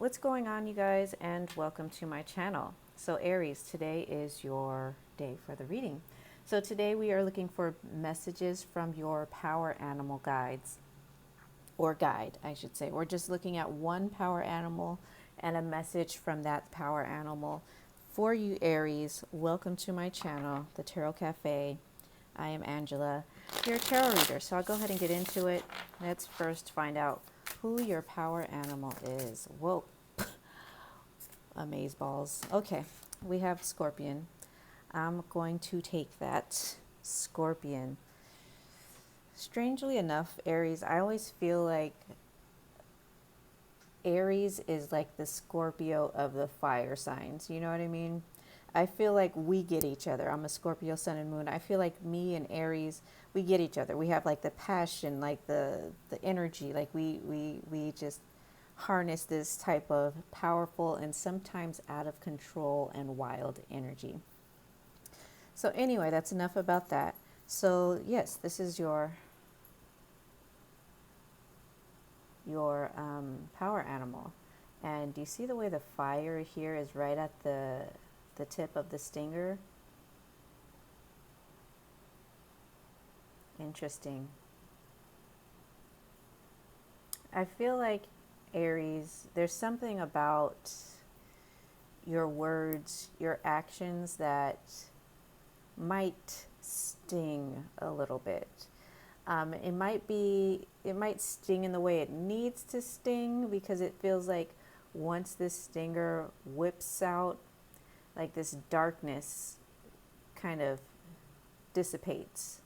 What's going on, you guys, and welcome to my channel. So Aries, today is your day for the reading. So today we are looking for messages from your power animal guides, or guide, I should say. We're just looking at one power animal and a message from that power animal for you, Aries. Welcome to my channel, the Tarot Cafe. I am Angela, your tarot reader. So I'll go ahead and get into it. Let's first find out who your power animal is. Whoa, amaze balls. Okay, we have Scorpion. I'm going to take that Scorpion. Strangely enough, Aries, I always feel like Aries is like the Scorpio of the fire signs. You know what I mean? I feel like we get each other. I'm a Scorpio sun and moon. I feel like me and Aries, we get each other. We have like the passion, like the energy, like we just harness this type of powerful and sometimes out of control and wild energy. So anyway, that's enough about that. So yes, this is your power animal. And do you see the way the fire here is right at the tip of the stinger? Interesting. I feel like Aries, there's something about your words, your actions that might sting a little bit. It might sting in the way it needs to sting, because it feels like once this stinger whips out, like this darkness kind of dissipates.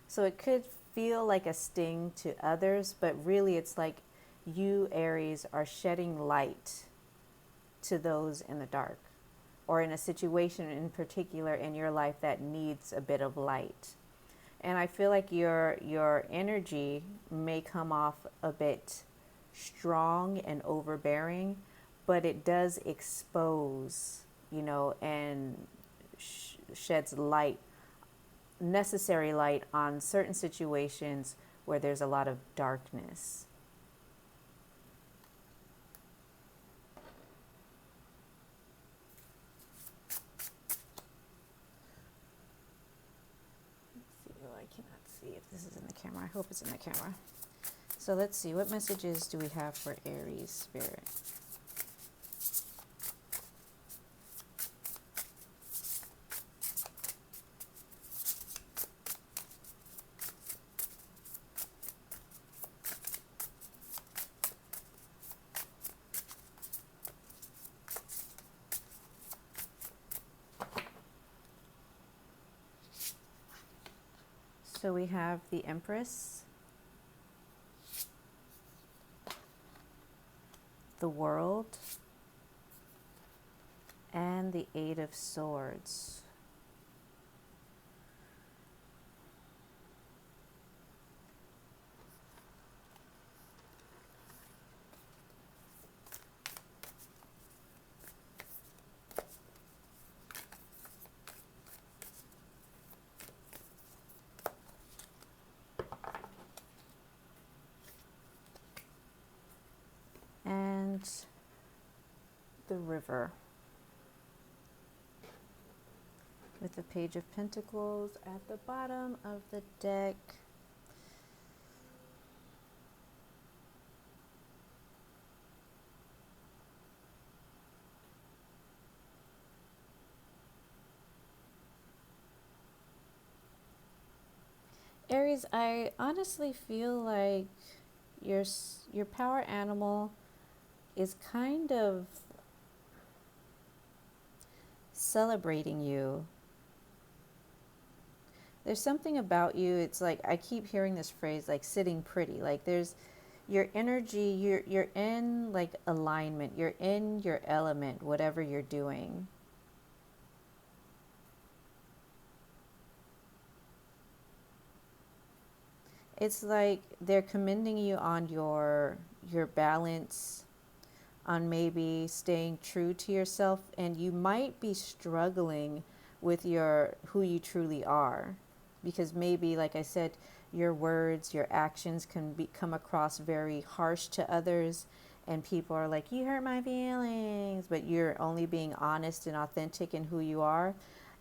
So it could feel like a sting to others, but really it's like you, Aries, are shedding light to those in the dark, or in a situation in particular in your life that needs a bit of light. And I feel like your energy may come off a bit strong and overbearing, but it does expose, and sheds light, necessary light on certain situations where there's a lot of darkness. I cannot see if this is in the camera. I hope it's in the camera. So let's see, what messages do we have for Aries Spirit? So we have the Empress, the World, and the Eight of Swords. And the River, with the Page of Pentacles at the bottom of the deck. Aries, I honestly feel like your power animal is kind of celebrating you. There's something about you, it's like I keep hearing this phrase, like sitting pretty. Like there's your energy, you're in like alignment, you're in your element, whatever you're doing. It's like they're commending you on your balance, on maybe staying true to yourself, and you might be struggling with your who you truly are, because maybe, like I said, your words, your actions can come across very harsh to others, and people are like, you hurt my feelings, but you're only being honest and authentic in who you are.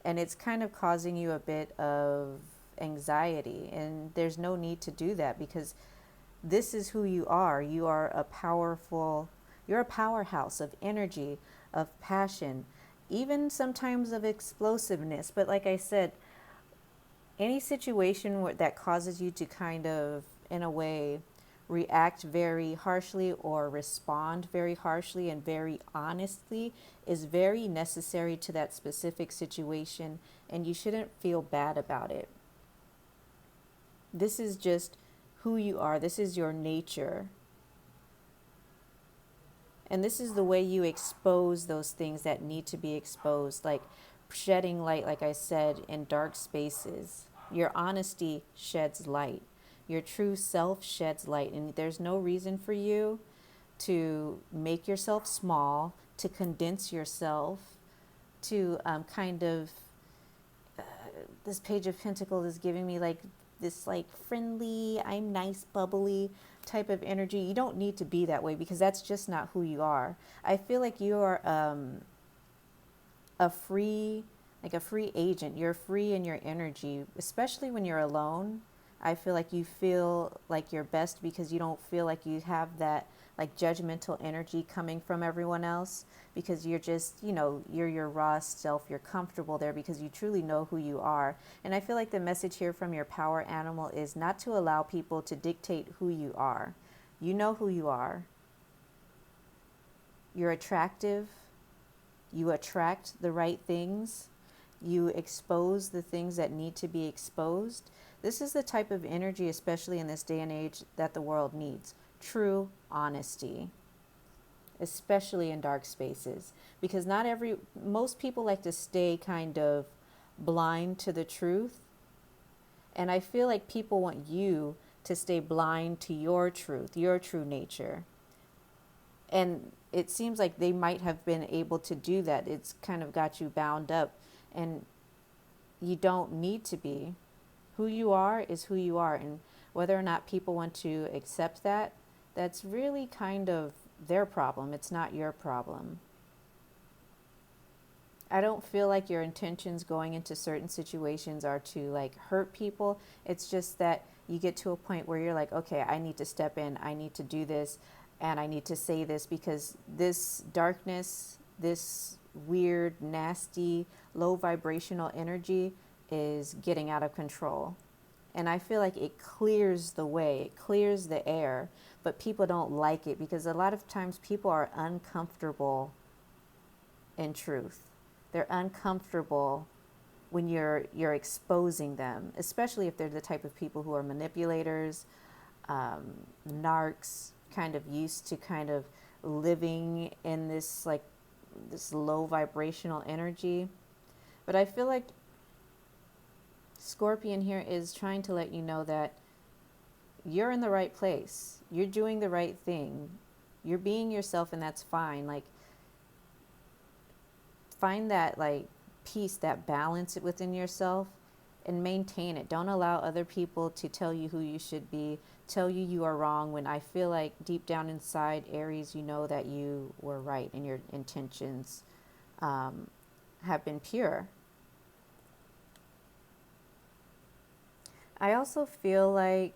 And it's kind of causing you a bit of anxiety. And there's no need to do that, because this is who you are. You are a powerful, you're a powerhouse of energy, of passion, even sometimes of explosiveness. But like I said, any situation that causes you to kind of, in a way, react very harshly or respond very harshly and very honestly is very necessary to that specific situation, and you shouldn't feel bad about it. This is just who you are. This is your nature. And this is the way you expose those things that need to be exposed, like shedding light, like I said, in dark spaces. Your honesty sheds light. Your true self sheds light. And there's no reason for you to make yourself small, to condense yourself, to kind of, this Page of Pentacles is giving me like this like friendly, I'm nice, bubbly type of energy. You don't need to be that way, because that's just not who you are. I feel like you are a free, like a free agent. You're free in your energy, especially when you're alone. I feel like you feel like you're best because you don't feel like you have that like judgmental energy coming from everyone else, because you're just, you're your raw self. You're comfortable there because you truly know who you are. And I feel like the message here from your power animal is not to allow people to dictate who you are. You know who you are. You're attractive. You attract the right things. You expose the things that need to be exposed. This is the type of energy, especially in this day and age, that the world needs. True honesty, especially in dark spaces, because most people like to stay kind of blind to the truth. And I feel like people want you to stay blind to your truth, your true nature. And it seems like they might have been able to do that. It's kind of got you bound up, and you don't need to be. Who you are is who you are. And whether or not people want to accept that, that's really kind of their problem. It's not your problem. I don't feel like your intentions going into certain situations are to like hurt people. It's just that you get to a point where you're like, okay, I need to step in. I need to do this, and I need to say this, because this darkness, this weird, nasty, low vibrational energy is getting out of control. And I feel like it clears the way, it clears the air, but people don't like it, because a lot of times people are uncomfortable in truth. They're uncomfortable when you're exposing them, especially if they're the type of people who are manipulators, narcs, kind of used to kind of living in this like this low vibrational energy. But I feel like Scorpion here is trying to let you know that you're in the right place. You're doing the right thing. You're being yourself, and that's fine. Like, find that like peace, that balance within yourself, and maintain it. Don't allow other people to tell you who you should be, tell you you are wrong, when I feel like deep down inside, Aries, you know that you were right and your intentions have been pure. I also feel like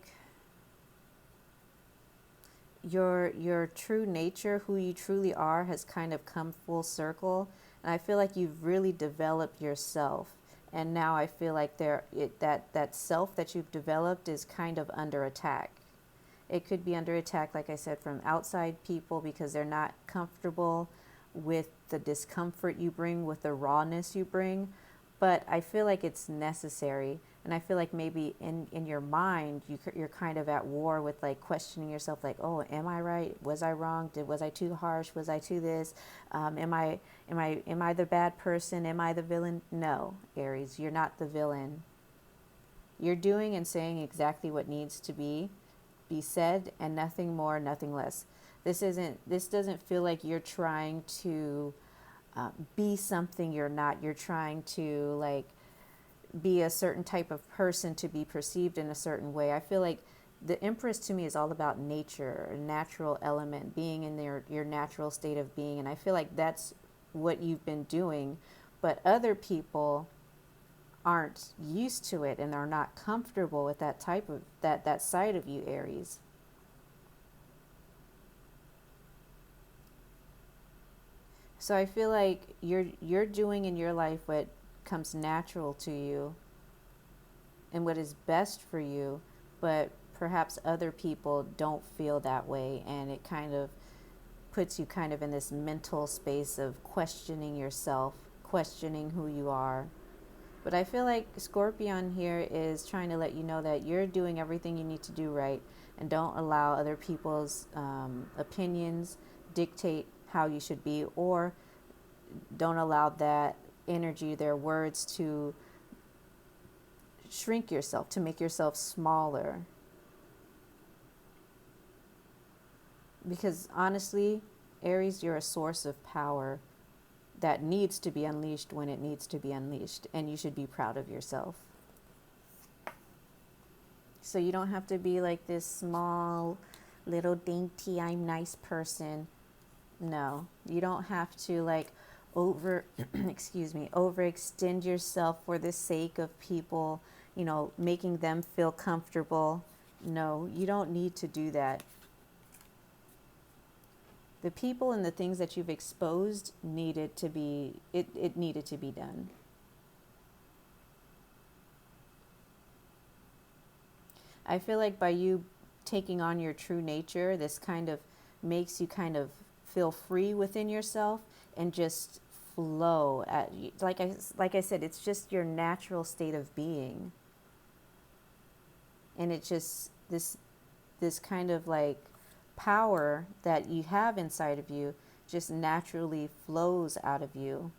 your true nature, who you truly are, has kind of come full circle. And I feel like you've really developed yourself. And now I feel like that self that you've developed is kind of under attack. It could be under attack, like I said, from outside people, because they're not comfortable with the discomfort you bring, with the rawness you bring. But I feel like it's necessary. And I feel like maybe in your mind, you're kind of at war with like questioning yourself, like, oh, am I right? Was I wrong? Was I too harsh? Was I too this? Am I the bad person? Am I the villain? No, Aries, you're not the villain. You're doing and saying exactly what needs to be said, and nothing more, nothing less. This doesn't feel like you're trying to be something you're not. You're trying to like be a certain type of person to be perceived in a certain way. I feel like the Empress to me is all about nature, natural element, being in your natural state of being. And I feel like that's what you've been doing. But other people aren't used to it and are not comfortable with that type of that side of you, Aries. So I feel like you're doing in your life what comes natural to you and what is best for you, but perhaps other people don't feel that way, and it kind of puts you kind of in this mental space of questioning yourself, questioning who you are. But I feel like Scorpion here is trying to let you know that you're doing everything you need to do right, and don't allow other people's opinions dictate how you should be, or don't allow that energy, their words, to shrink yourself, to make yourself smaller. Because honestly, Aries, you're a source of power that needs to be unleashed when it needs to be unleashed, and you should be proud of yourself. So you don't have to be like this small, little dainty, I'm nice person. No, you don't have to like overextend yourself for the sake of people, making them feel comfortable. No, you don't need to do that. The people and the things that you've exposed needed to be, it needed to be done. I feel like by you taking on your true nature, this kind of makes you kind of feel free within yourself and just flow at, like I said, it's just your natural state of being. And it's just this kind of like power that you have inside of you just naturally flows out of you.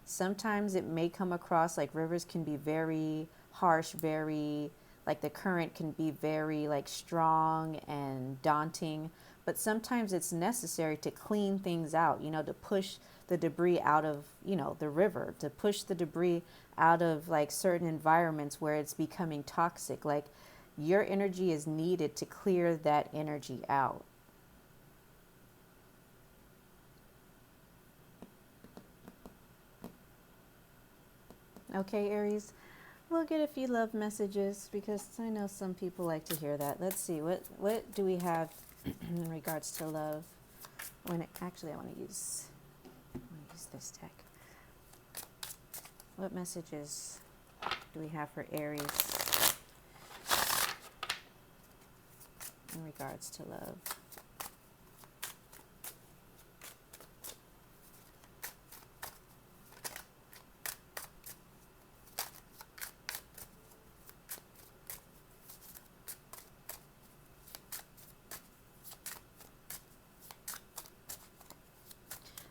Sometimes it may come across like rivers can be very harsh, very like the current can be very like strong and daunting, but sometimes it's necessary to clean things out, to push the debris out of, the river, to push the debris out of like certain environments where it's becoming toxic. Like your energy is needed to clear that energy out. Okay, Aries, we'll get a few love messages because I know some people like to hear that. Let's see, what do we have in regards to love? Actually, I want to use this deck. What messages do we have for Aries in regards to love?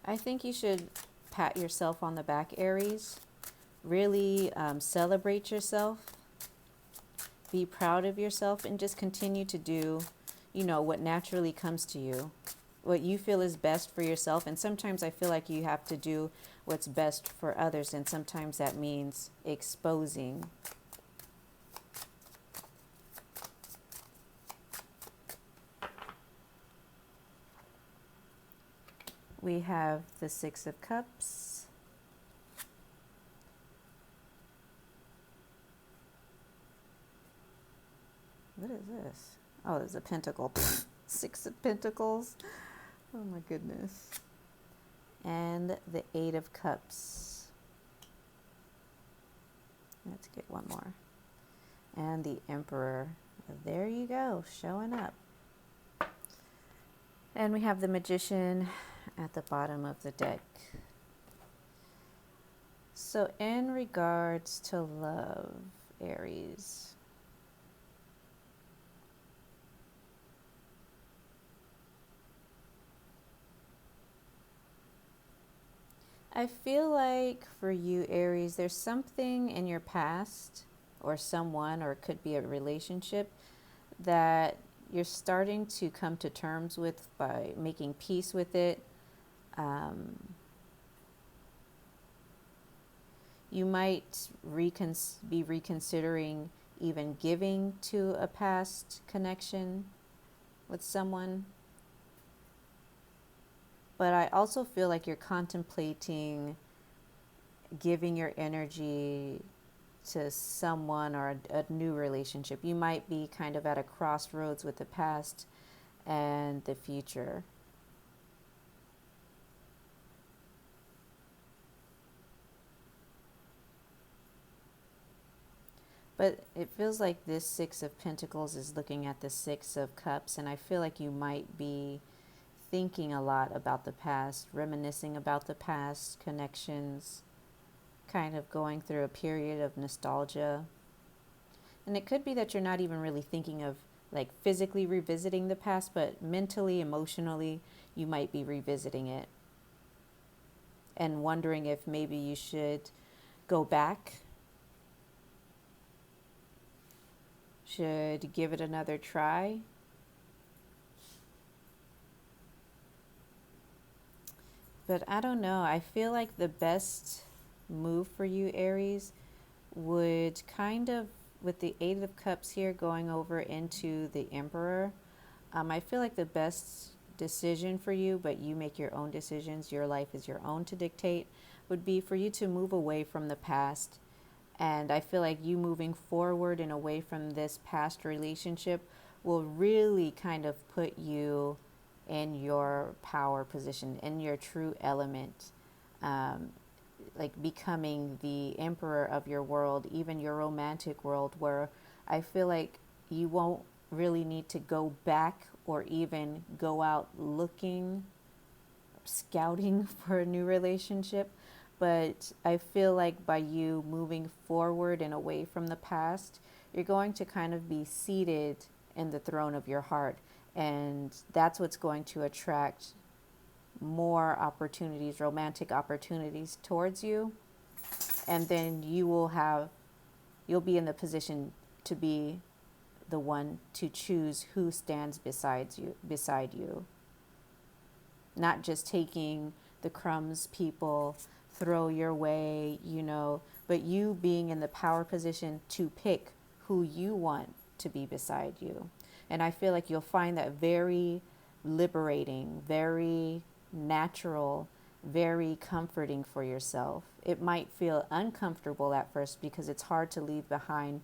I think you should pat yourself on the back, Aries. Really celebrate yourself. Be proud of yourself and just continue to do, what naturally comes to you. What you feel is best for yourself. And sometimes I feel like you have to do what's best for others. And sometimes that means exposing. We have the Six of Cups. What is this? Oh, there's a pentacle. Six of Pentacles. Oh my goodness. And the Eight of Cups. Let's get one more. And the Emperor. There you go, showing up. And we have the Magician at the bottom of the deck. So in regards to love, Aries, I feel like for you, Aries, there's something in your past or someone, or it could be a relationship that you're starting to come to terms with by making peace with it. You might be reconsidering even giving to a past connection with someone. But I also feel like you're contemplating giving your energy to someone or a new relationship. You might be kind of at a crossroads with the past and the future. But it feels like this Six of Pentacles is looking at the Six of Cups, and I feel like you might be thinking a lot about the past, reminiscing about the past connections, kind of going through a period of nostalgia. And it could be that you're not even really thinking of like physically revisiting the past, but mentally, emotionally, you might be revisiting it and wondering if maybe you should go back, should give it another try. But I don't know. I feel like the best move for you, Aries, would kind of, with the Eight of Cups here going over into the Emperor, I feel like the best decision for you, but you make your own decisions, your life is your own to dictate, would be for you to move away from the past. And I feel like you moving forward and away from this past relationship will really kind of put you in your power position, in your true element, like becoming the emperor of your world, even your romantic world, where I feel like you won't really need to go back or even go out looking, scouting for a new relationship. But I feel like by you moving forward and away from the past, you're going to kind of be seated in the throne of your heart. And that's what's going to attract more opportunities, romantic opportunities towards you. And then you'll be in the position to be the one to choose who stands beside you. Not just taking the crumbs people throw your way, but you being in the power position to pick who you want to be beside you. And I feel like you'll find that very liberating, very natural, very comforting for yourself. It might feel uncomfortable at first because it's hard to leave behind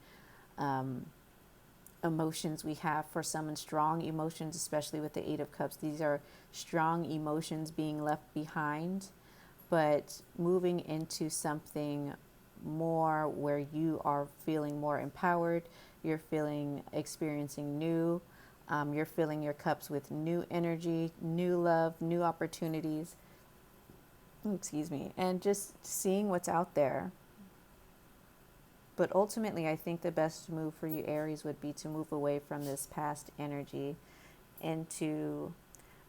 emotions we have for someone, strong emotions, especially with the Eight of Cups. These are strong emotions being left behind, but moving into something more where you are feeling more empowered, experiencing new, you're filling your cups with new energy, new love, new opportunities, excuse me, and just seeing what's out there. But ultimately, I think the best move for you, Aries, would be to move away from this past energy into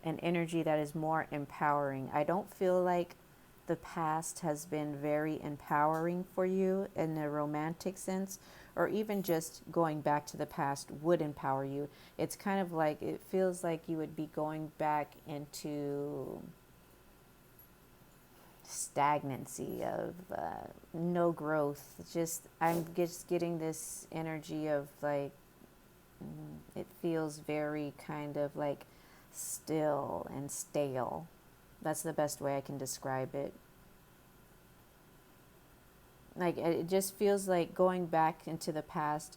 an energy that is more empowering. I don't feel like the past has been very empowering for you in a romantic sense, or even just going back to the past would empower you. It's kind of like, it feels like you would be going back into stagnancy of no growth. I'm just getting this energy of like, it feels very kind of like still and stale. That's the best way I can describe it. Like, it just feels like going back into the past,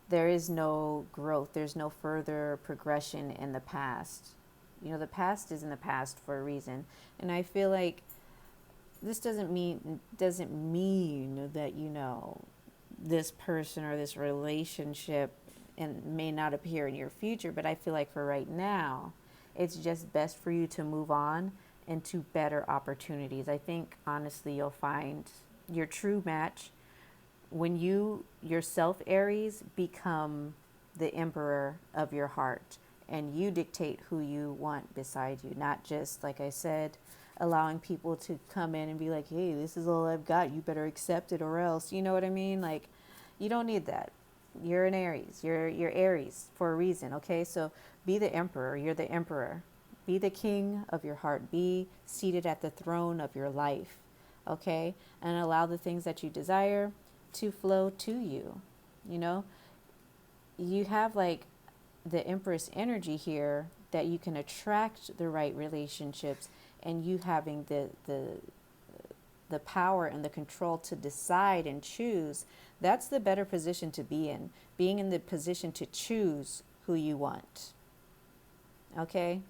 there is no growth, there's no further progression in the past. The past is in the past for a reason. And I feel like this doesn't mean that this person or this relationship and may not appear in your future, but I feel like for right now it's just best for you to move on into better opportunities. I think honestly you'll find your true match when you yourself, Aries, become the emperor of your heart and you dictate who you want beside you, not just, like I said, allowing people to come in and be like, hey, this is all I've got, you better accept it or else. You know what I mean? Like, you don't need that. You're an Aries. You're Aries for a reason, okay? So be the emperor. You're the emperor. Be the king of your heart. Be seated at the throne of your life, okay? And allow the things that you desire to flow to you, you have like the Empress energy here, that you can attract the right relationships, and you having the power and the control to decide and choose. That's the better position to be in, being in the position to choose who you want. Okay?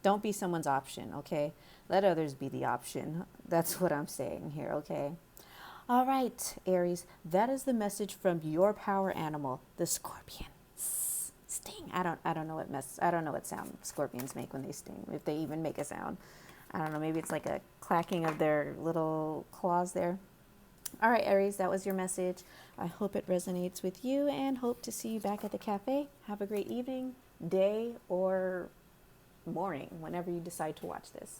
Don't be someone's option, okay? Let others be the option. That's what I'm saying here, okay? All right, Aries, that is the message from your power animal, the scorpion. Sting. I don't know what sound scorpions make when they sting, if they even make a sound. I don't know, maybe it's like a clacking of their little claws there. All right, Aries, that was your message. I hope it resonates with you, and hope to see you back at the cafe. Have a great evening, day, or morning, whenever you decide to watch this.